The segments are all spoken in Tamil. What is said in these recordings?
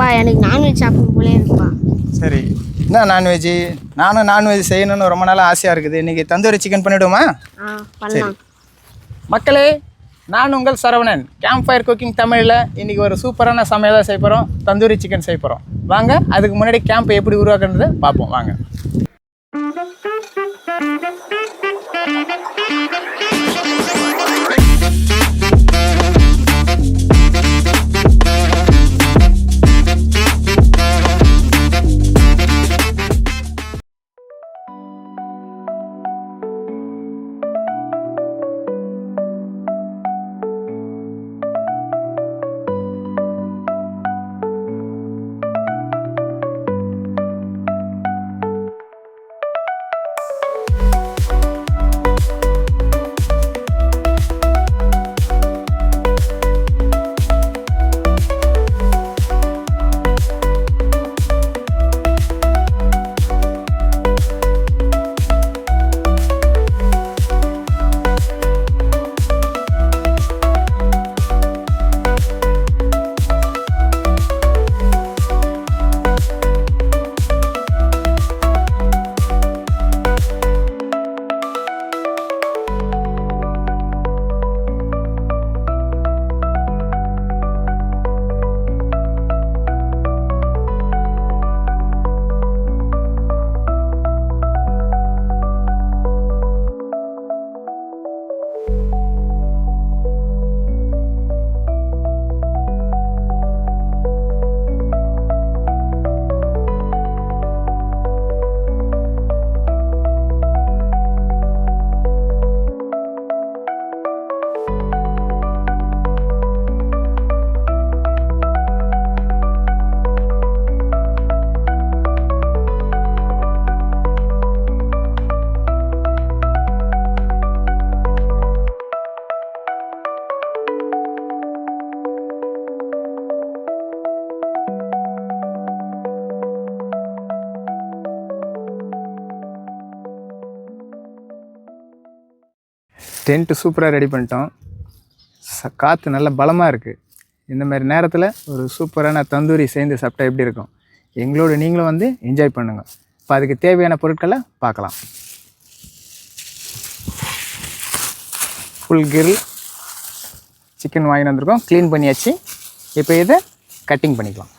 அப்பா எனக்கு நான்வெஜ் சாப்பிடும் போலே இருக்குப்பா. சரி, என்ன நான்வெஜ்ஜு? நானும் நான்வெஜ் செய்யணும்னு ரொம்ப நாளாக ஆசையாக இருக்குது. இன்றைக்கி தந்தூரி சிக்கன் பண்ணிவிடுமா? பண்ணலாம். மக்களே, நான் உங்கள் சரவணன். கேம்ப் ஃபயர் குக்கிங் தமிழில் இன்றைக்கி ஒரு சூப்பரான சமையலாக செய்ய போகிறோம். தந்தூரி சிக்கன் செய்ய போகிறோம். வாங்க, அதுக்கு முன்னாடி கேம்ப் எப்படி உருவாக்குறதை பார்ப்போம். வாங்க. டென்ட்டு சூப்பராக ரெடி பண்ணிட்டோம். காற்று நல்ல பலமாக இருக்குது. இந்த மாதிரி நேரத்தில் ஒரு சூப்பரான தந்தூரி சேர்ந்து சாப்பிட்டா எப்படி இருக்கும்? எங்களோட நீங்களும் வந்து என்ஜாய் பண்ணுங்கள். இப்போ அதுக்கு தேவையான பொருட்களை பார்க்கலாம். ஃபுல் கிரில் சிக்கன் வாங்கிட்டு வந்திருக்கோம். க்ளீன் பண்ணியாச்சு. இப்போ இதை கட்டிங் பண்ணிக்கலாம்.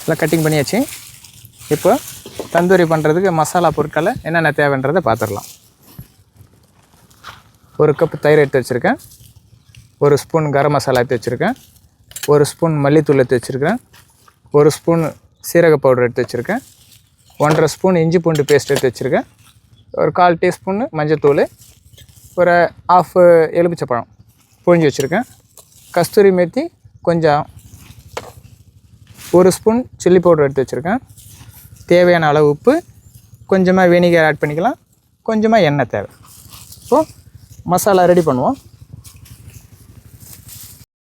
எல்லாம் கட்டிங் பண்ணியாச்சு. இப்போ தந்தூரி பண்ணுறதுக்கு மசாலா பொருட்களை என்னென்ன தேவைன்றதை பார்த்துடலாம். ஒரு கப் தயிர் எடுத்து வச்சுருக்கேன். ஒரு ஸ்பூன் கரம் மசாலா எடுத்து வச்சுருக்கேன். ஒரு ஸ்பூன் மல்லித்தூள் எடுத்து வச்சுருக்கேன். ஒரு ஸ்பூன் சீரக பவுடர் எடுத்து வச்சுருக்கேன். 1.5 ஸ்பூன் இஞ்சி பூண்டு பேஸ்ட் எடுத்து வச்சுருக்கேன். ஒரு 1/4 டீஸ்பூன் மஞ்சத்தூள். ஒரு 1/2 எலுமிச்சப்பழம் புழிஞ்சு வச்சுருக்கேன். கஸ்தூரி மேத்தி கொஞ்சம். ஒரு ஸ்பூன் சில்லி பவுடர் எடுத்து வச்சுருக்கேன். தேவையான அளவு உப்பு. கொஞ்சமாக வினிகர் ஆட் பண்ணிக்கலாம். கொஞ்சமாக எண்ணெய் தேவை. இப்போது மசாலா ரெடி பண்ணுவோம்.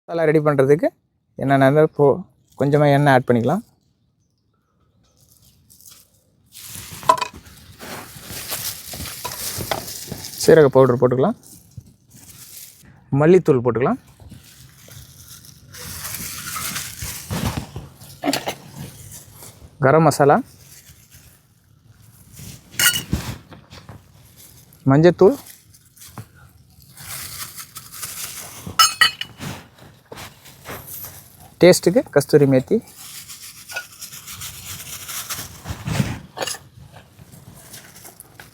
மசாலா ரெடி பண்ணுறதுக்கு என்னென்ன இப்போது கொஞ்சமாக எண்ணெய் ஆட் பண்ணிக்கலாம். சீரக பவுடர் போட்டுக்கலாம். மல்லித்தூள் போட்டுக்கலாம். கரம் மசாலா, மஞ்சத்தூள், டேஸ்ட்டுக்கு கஸ்தூரி மேத்தி,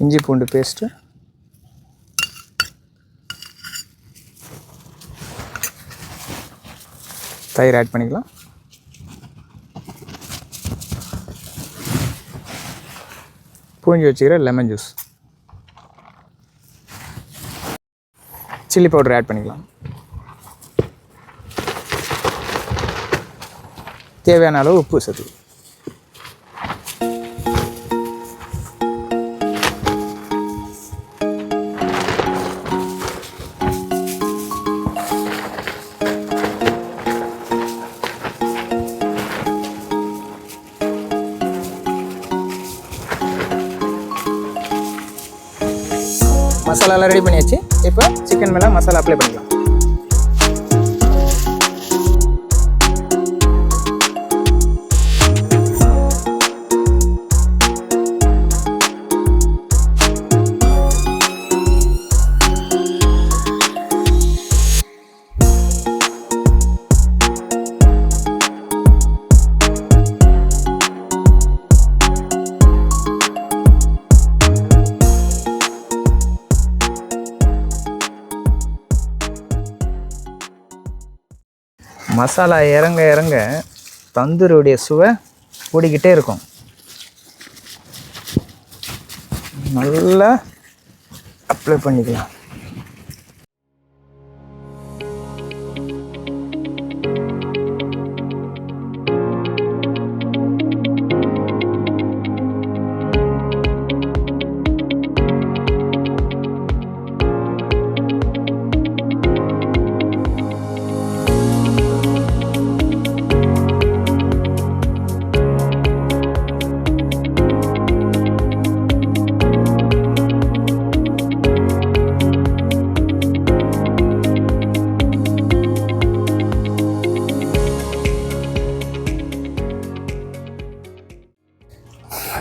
இஞ்சி பூண்டு பேஸ்ட்டு, தயிர் ஆட் பண்ணிக்கலாம். பூஞ்சி வச்சுக்கிற lemon juice. Chilli powder add பண்ணிக்கலாம். தேவையான அளவு உப்பு சேர்த்து. மசாலாலாம் ரெடி பண்ணியாச்சு. இப்போ சிக்கன் மேலே மசாலா அப்ளை பண்ணிக்கலாம். மசாலா இறங்க இறங்க தந்தூரியுடைய சுவை கூடிக்கிட்டே இருக்கும். நல்லா அப்ளை பண்ணிக்கலாம்.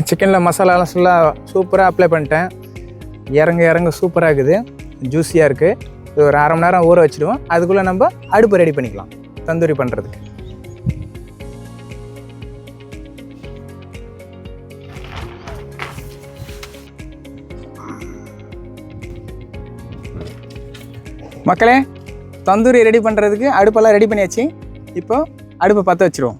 சிக்கனில் மசாலாலாம் ஃபுல்லாக சூப்பராக அப்ளை பண்ணிட்டேன். இறங்க சூப்பராக இருக்குது, ஜூஸியாக இருக்குது. இது ஒரு அரை மணி நேரம் ஊற வச்சுடுவோம். அதுக்குள்ளே நம்ம அடுப்பு ரெடி பண்ணிக்கலாம் தந்தூரி பண்ணுறதுக்கு. மக்களே, தந்தூரி ரெடி பண்ணுறதுக்கு அடுப்பெல்லாம் ரெடி பண்ணியாச்சு. இப்போ அடுப்பை பற்ற வச்சுருவோம்.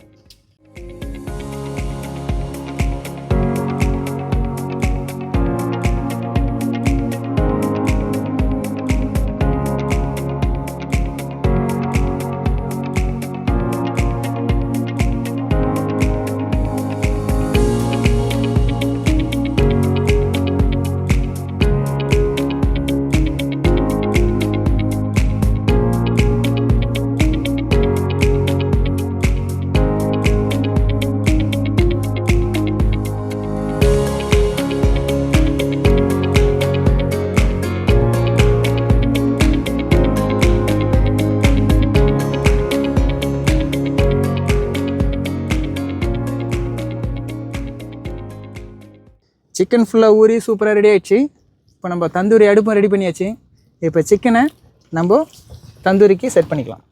சிக்கன் ஃபுல்லாக ஊறி சூப்பராக ரெடி ஆகிடுச்சு. இப்போ நம்ம தந்தூரி அடுப்பும் ரெடி பண்ணியாச்சு. இப்போ சிக்கனை நம்ம தந்தூரிக்கு செட் பண்ணிக்கலாம்.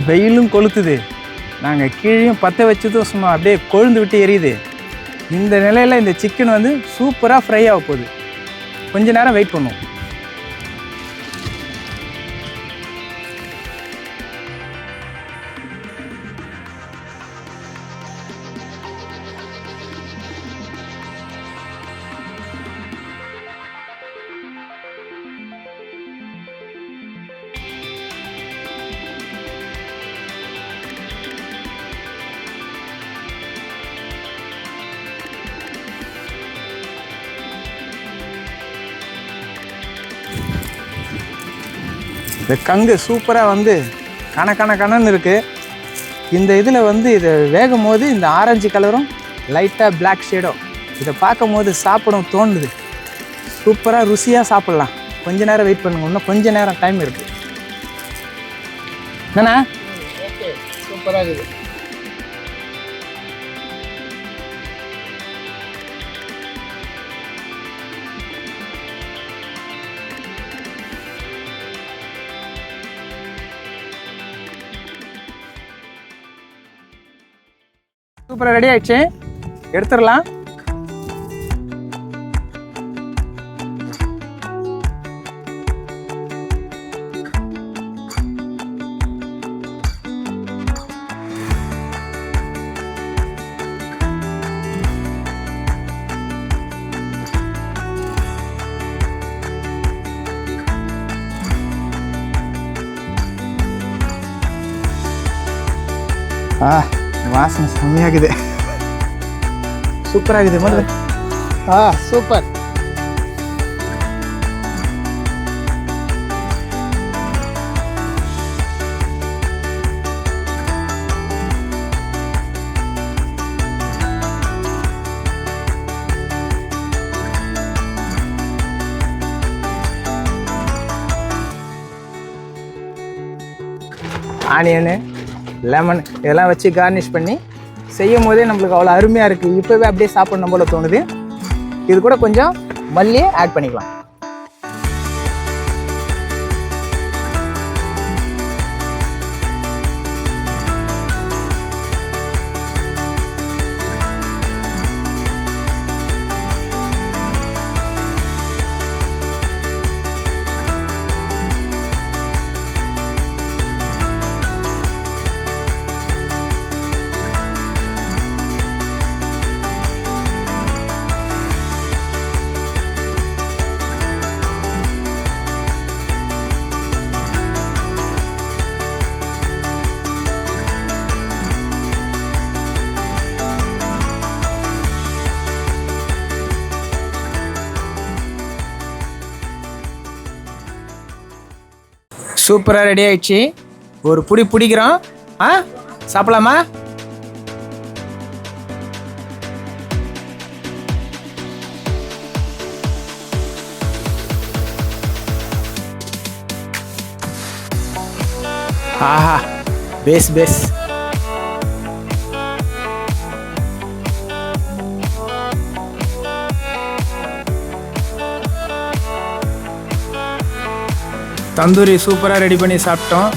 வெயிலும் கொளுத்துது, நாங்கள் கீழேயும் பற்ற வச்சதும் சும்மா அப்படியே கொழுந்து விட்டு எரியுது. இந்த நிலையில் இந்த சிக்கன் வந்து சூப்பராக ஃப்ரை ஆக போகுது. கொஞ்ச நேரம் வெயிட் பண்ணுவோம். இந்த கங்கு சூப்பராக வந்து கணன்னு இருக்குது. இந்த இதில் வந்து இதை வேகும் போது இந்த ஆரஞ்சு கலரும் லைட்டாக பிளாக் ஷேடும் இதை பார்க்கும் போது சாப்பிடும் தோணுது. சூப்பராக ருசியாக சாப்பிட்லாம். கொஞ்ச நேரம் வெயிட் பண்ணுங்க, இன்னும் கொஞ்ச நேரம் டைம் இருக்குது. என்னண்ணா? ஓகே, சூப்பராக இருக்குது. சூப்பராக ரெடி ஆயிடுச்சு, எடுத்துடலாம். வாசனை செம்மையாகுது, சூப்பராகுது முதல்ல. சூப்பர். ஆனியனு, லெமன் இதெல்லாம் வச்சு கார்னிஷ் பண்ணி செய்யும் போதே நம்மளுக்கு அவ்வளோ அருமையாக இருக்குது. இப்போவே அப்படியே சாப்பிடணும் போல தோணுது. இது கூட கொஞ்சம் மல்லியை ஆட் பண்ணிக்கலாம். சூப்பராக ரெடி ஆயிடுச்சு. ஒரு புடி பிடிக்கிறோம். சாப்பிடலாமா? ஆஹா, பேஸ் பேஸ். தந்தூரி சூப்பராக ரெடி பண்ணி சாப்பிட்டோம்.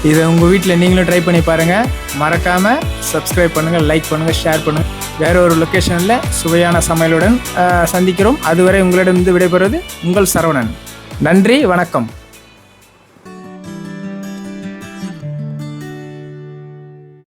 இதை உங்கள் வீட்டில் நீங்களும் ட்ரை பண்ணி பாருங்கள். மறக்காமல் சப்ஸ்கிரைப் பண்ணுங்கள், லைக் பண்ணுங்கள், ஷேர் பண்ணுங்கள். வேறு ஒரு லொக்கேஷனில் சுவையான சமையலுடன் சந்திக்கிறோம். அதுவரை உங்களிடம் விடைபெறுவது உங்கள் சரவணன். நன்றி, வணக்கம்.